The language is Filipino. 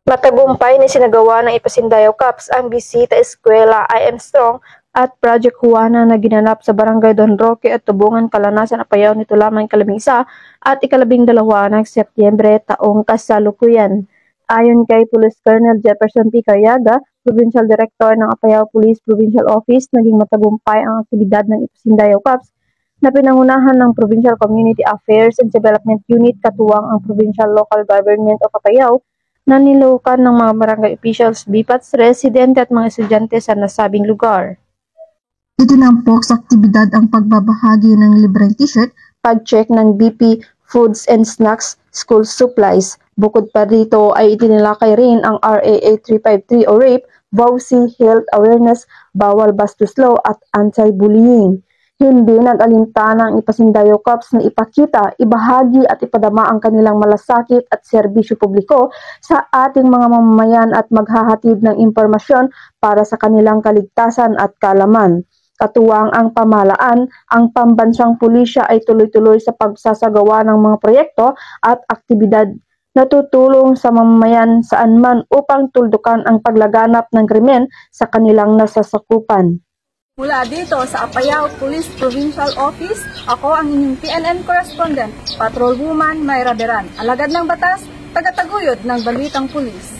Matagumpay na sinagawa ng Ipasindayaw Cups ang bisita eskwela I Am Strong at Project Juana na ginanap sa Barangay Don Roque at Tubungan, Kalanasan, Apayao nito lamang ika-12 at ika-12 ng Setyembre taong kasalukuyan. Ayon kay Police Colonel Jefferson P. Carriaga, Provincial Director ng Apayao Police Provincial Office, naging matagumpay ang aktibidad ng Ipasindayaw Cups na pinangunahan ng Provincial Community Affairs and Development Unit katuwang ang Provincial Local Government of Apayao na nilukan ng mga barangay officials, BIPATs, residente at mga estudyante sa nasabing lugar. Itinampok sa aktibidad ang pagbabahagi ng libreng t-shirt, pag-check ng BP Foods and Snacks School Supplies. Bukod pa rito ay itinalakay rin ang RA 8353 o RAPE, BOWSI, Health Awareness, Bawal Bastos Law at Anti-Bullying. Hindi nag-alintana ang Ipasindayaw Cups na ipakita, ibahagi at ipadama ang kanilang malasakit at serbisyo publiko sa ating mga mamamayan at maghahatid ng impormasyon para sa kanilang kaligtasan at kaalaman. Katuwang ang pamahalaan, ang pambansang pulisya ay tuloy-tuloy sa pagsasagawa ng mga proyekto at aktibidad na tutulong sa mamamayan saan man upang tuldukan ang paglaganap ng krimen sa kanilang nasasakupan. Mula dito sa Apayao Police Provincial Office, ako ang inyong PNN correspondent, Patrolwoman Mayra Beran, alagad ng batas, tagataguyod ng Balitang Pulis.